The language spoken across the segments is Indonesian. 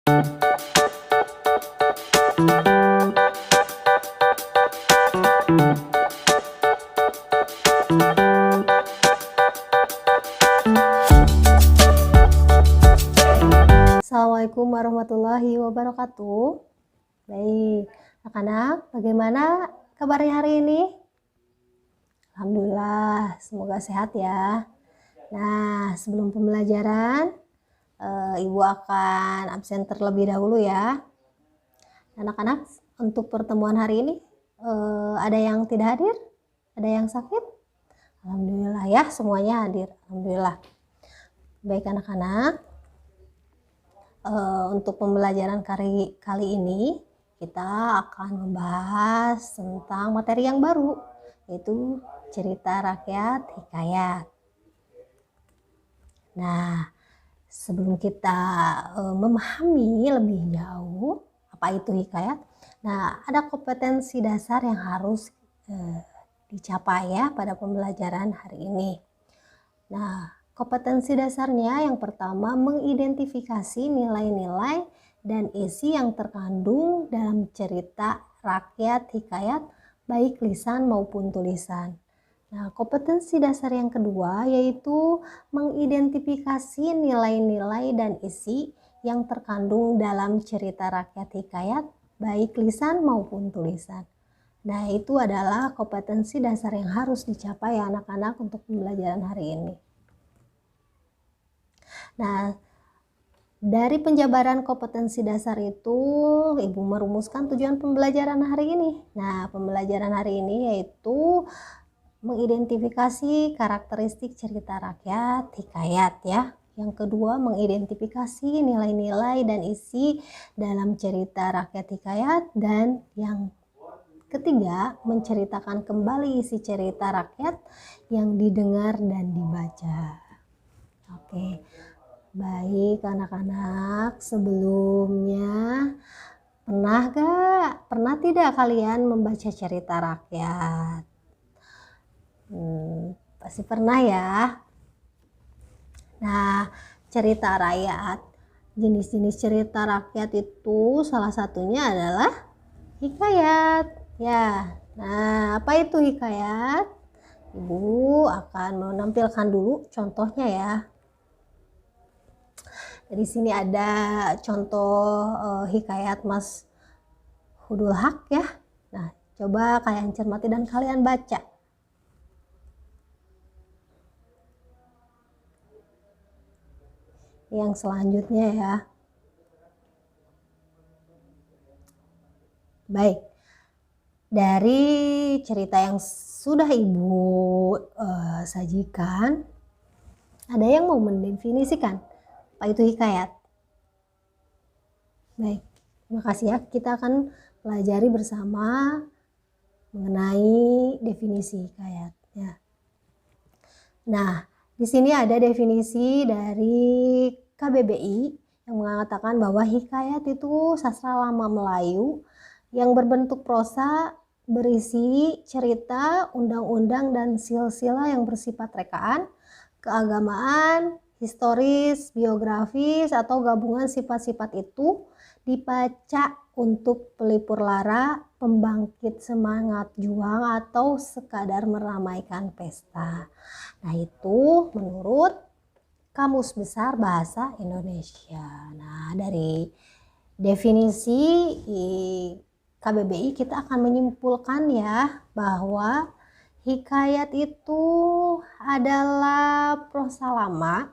Assalamualaikum warahmatullahi wabarakatuh. Baik, anak-anak, bagaimana kabarnya hari ini? Alhamdulillah, semoga sehat ya. Nah, sebelum pembelajaran, Ibu akan absen terlebih dahulu ya. Anak-anak, untuk pertemuan hari ini, ada yang tidak hadir? Ada yang sakit? Alhamdulillah ya, semuanya hadir. Alhamdulillah. Baik anak-anak, untuk pembelajaran kali ini kita akan membahas tentang materi yang baru, yaitu cerita rakyat hikayat. Nah, sebelum kita memahami lebih jauh apa itu hikayat, nah ada kompetensi dasar yang harus dicapai ya pada pembelajaran hari ini. Nah, kompetensi dasarnya yang pertama mengidentifikasi nilai-nilai dan isi yang terkandung dalam cerita rakyat hikayat baik lisan maupun tulisan. Nah, kompetensi dasar yang kedua yaitu mengidentifikasi nilai-nilai dan isi yang terkandung dalam cerita rakyat hikayat baik lisan maupun tulisan. Nah, itu adalah kompetensi dasar yang harus dicapai anak-anak untuk pembelajaran hari ini. Nah, dari penjabaran kompetensi dasar itu, Ibu merumuskan tujuan pembelajaran hari ini. Nah, pembelajaran hari ini yaitu mengidentifikasi karakteristik cerita rakyat hikayat ya. Yang kedua, mengidentifikasi nilai-nilai dan isi dalam cerita rakyat hikayat. Dan yang ketiga, menceritakan kembali isi cerita rakyat yang didengar dan dibaca. Oke, baik anak-anak, sebelumnya pernah tidak kalian membaca cerita rakyat? Pasti pernah ya. Nah, cerita rakyat, jenis-jenis cerita rakyat itu salah satunya adalah hikayat ya. Nah, apa itu hikayat? Ibu akan menampilkan dulu contohnya ya. Di sini ada contoh hikayat Mas Hudul Haq ya. Nah, coba kalian cermati dan kalian baca. Yang selanjutnya ya. Baik, dari cerita yang sudah Ibu sajikan, ada yang mau mendefinisikan apa itu hikayat? Baik, terima kasih ya. Kita akan pelajari bersama mengenai definisi hikayat ya. Nah, di sini ada definisi dari KBBI yang mengatakan bahwa hikayat itu sastra lama Melayu yang berbentuk prosa, berisi cerita, undang-undang, dan silsilah yang bersifat rekaan, keagamaan, historis, biografis, atau gabungan sifat-sifat itu dibaca untuk pelipur lara, pembangkit semangat juang, atau sekadar meramaikan pesta. Nah, itu menurut Kamus Besar Bahasa Indonesia. Nah, dari definisi KBBI kita akan menyimpulkan ya bahwa hikayat itu adalah prosa lama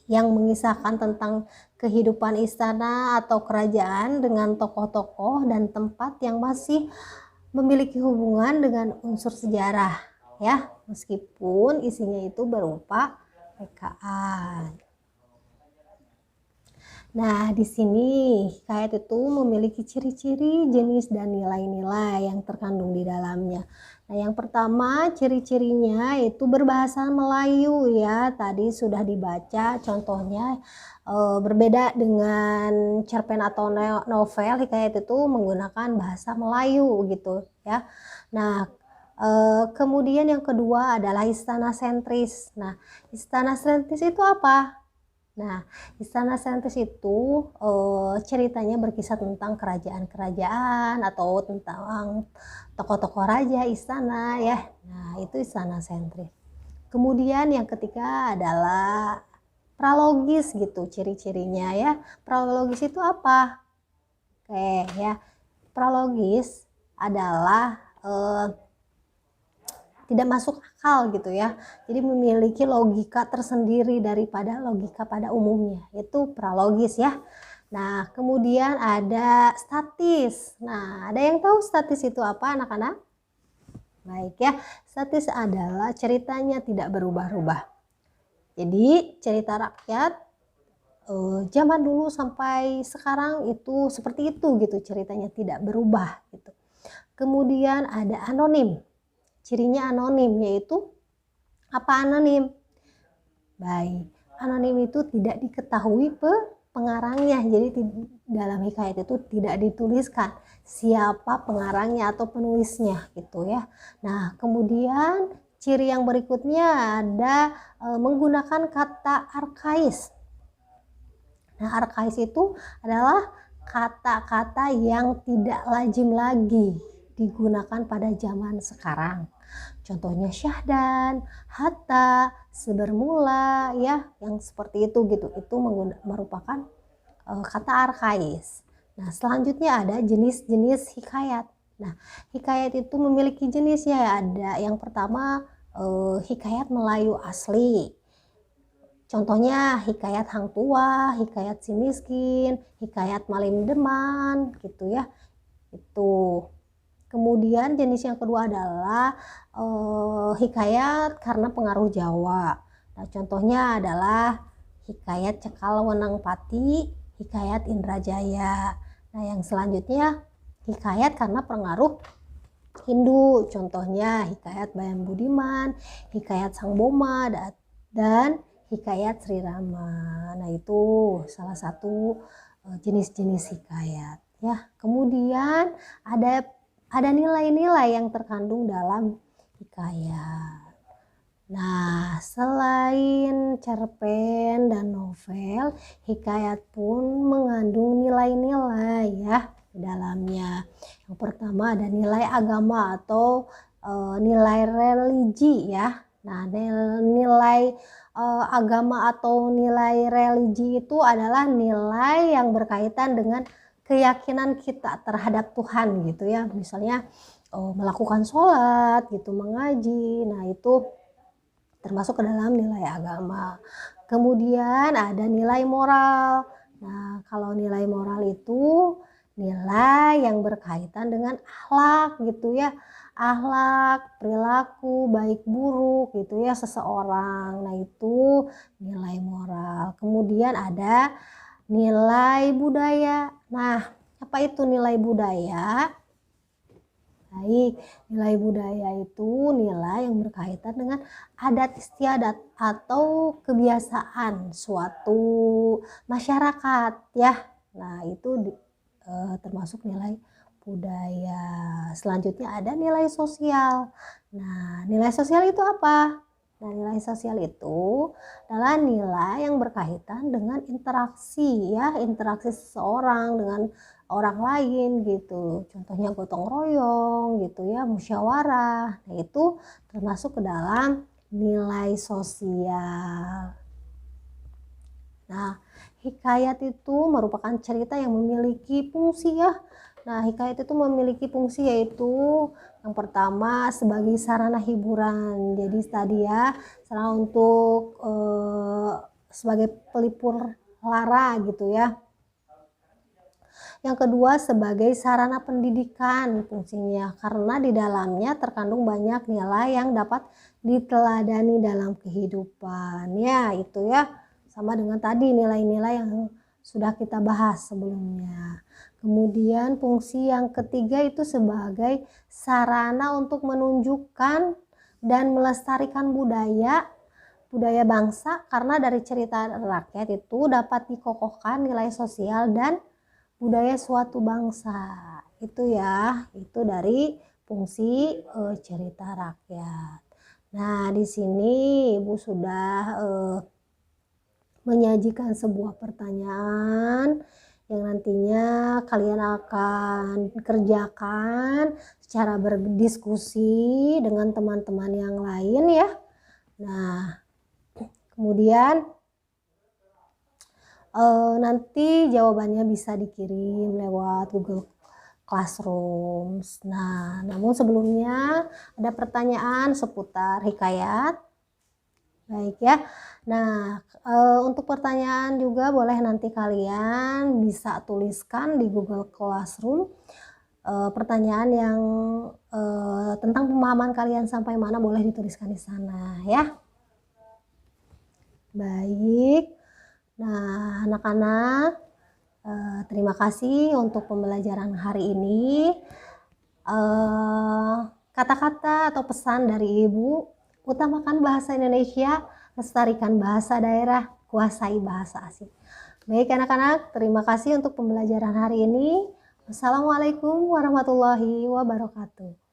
yang mengisahkan tentang kehidupan istana atau kerajaan dengan tokoh-tokoh dan tempat yang masih memiliki hubungan dengan unsur sejarah ya, meskipun isinya itu berupa rekaan. Nah, di sini hikayat itu memiliki ciri-ciri, jenis, dan nilai-nilai yang terkandung di dalamnya. Nah, yang pertama ciri-cirinya itu berbahasa Melayu ya. Tadi sudah dibaca contohnya, berbeda dengan cerpen atau novel, hikayat itu menggunakan bahasa Melayu gitu ya. Nah, kemudian yang kedua adalah istana sentris. Nah, istana sentris itu apa? Nah, istana sentris itu ceritanya berkisah tentang kerajaan-kerajaan atau tentang tokoh-tokoh raja, istana ya. Nah, itu istana sentris. Kemudian yang ketiga adalah pralogis gitu ciri-cirinya ya. Pralogis itu apa? Oke ya. Pralogis adalah tidak masuk akal gitu ya. Jadi memiliki logika tersendiri daripada logika pada umumnya. Itu pralogis ya. Nah, kemudian ada statis. Nah, ada yang tahu statis itu apa, anak-anak? Baik ya, statis adalah ceritanya tidak berubah-ubah. Jadi, cerita rakyat zaman dulu sampai sekarang itu seperti itu gitu, ceritanya tidak berubah gitu. Kemudian ada anonim. Cirinya anonim, yaitu apa anonim? Baik, anonim itu tidak diketahui pengarangnya. Jadi dalam hikayat itu tidak dituliskan siapa pengarangnya atau penulisnya gitu ya. Nah, kemudian ciri yang berikutnya ada menggunakan kata arkais. Nah, arkais itu adalah kata-kata yang tidak lazim lagi digunakan pada zaman sekarang. Contohnya syahdan, hatta, sebermula ya, yang seperti itu gitu. Itu merupakan kata arkais. Nah, selanjutnya ada jenis-jenis hikayat. Nah, hikayat itu memiliki jenisnya. Ada yang pertama hikayat Melayu asli. Contohnya hikayat Hang Tua, hikayat Si Miskin, hikayat Malim Deman gitu ya. Itu. Kemudian jenis yang kedua adalah hikayat karena pengaruh Jawa. Nah, contohnya adalah hikayat Cekal Wenang Pati, hikayat Indrajaya. Nah, yang selanjutnya hikayat karena pengaruh Hindu. Contohnya hikayat Bayan Budiman, hikayat Sang Boma, dan hikayat Sri Rama. Nah, itu salah satu jenis-jenis hikayat ya. Kemudian ada nilai-nilai yang terkandung dalam hikayat. Nah, selain cerpen dan novel, hikayat pun mengandung nilai-nilai ya di dalamnya. Yang pertama ada nilai agama atau nilai religi ya. Nah, nilai agama atau nilai religi itu adalah nilai yang berkaitan dengan keyakinan kita terhadap Tuhan gitu ya. Misalnya melakukan sholat gitu, mengaji. Nah, itu termasuk ke dalam nilai agama. Kemudian ada nilai moral. Nah, kalau nilai moral itu nilai yang berkaitan dengan akhlak gitu ya. Akhlak, perilaku, baik buruk gitu ya seseorang. Nah, itu nilai moral. Kemudian ada nilai budaya. Nah, apa itu nilai budaya? Baik, nilai budaya itu nilai yang berkaitan dengan adat istiadat atau kebiasaan suatu masyarakat ya. Nah, itu termasuk nilai budaya. Selanjutnya ada nilai sosial. Nah, nilai sosial itu apa? Nah, nilai sosial itu adalah nilai yang berkaitan dengan interaksi ya, interaksi seseorang dengan orang lain gitu. Contohnya gotong royong gitu ya, musyawarah. Nah, itu termasuk ke dalam nilai sosial. Nah, hikayat itu merupakan cerita yang memiliki fungsi ya. Nah, hikayat itu memiliki fungsi yaitu yang pertama sebagai sarana hiburan. Jadi tadi ya, sarana untuk sebagai pelipur lara gitu ya. Yang kedua sebagai sarana pendidikan fungsinya karena di dalamnya terkandung banyak nilai yang dapat diteladani dalam kehidupan. Ya, itu ya. Sama dengan tadi nilai-nilai yang sudah kita bahas sebelumnya. Kemudian fungsi yang ketiga itu sebagai sarana untuk menunjukkan dan melestarikan budaya bangsa karena dari cerita rakyat itu dapat dikokohkan nilai sosial dan budaya suatu bangsa. Itu ya, itu dari fungsi cerita rakyat. Nah, di sini Ibu sudah menyajikan sebuah pertanyaan yang nantinya kalian akan kerjakan secara berdiskusi dengan teman-teman yang lain ya. Nah, kemudian nanti jawabannya bisa dikirim lewat Google Classroom. Nah, namun sebelumnya ada pertanyaan seputar hikayat. Baik ya. Nah, untuk pertanyaan juga boleh nanti kalian bisa tuliskan di Google Classroom. Pertanyaan yang tentang pemahaman kalian sampai mana boleh dituliskan di sana ya. Baik. Nah, anak-anak, terima kasih untuk pembelajaran hari ini. Kata-kata atau pesan dari Ibu, utamakan bahasa Indonesia, lestarikan bahasa daerah, kuasai bahasa asing. Baik anak-anak, terima kasih untuk pembelajaran hari ini. Wassalamualaikum warahmatullahi wabarakatuh.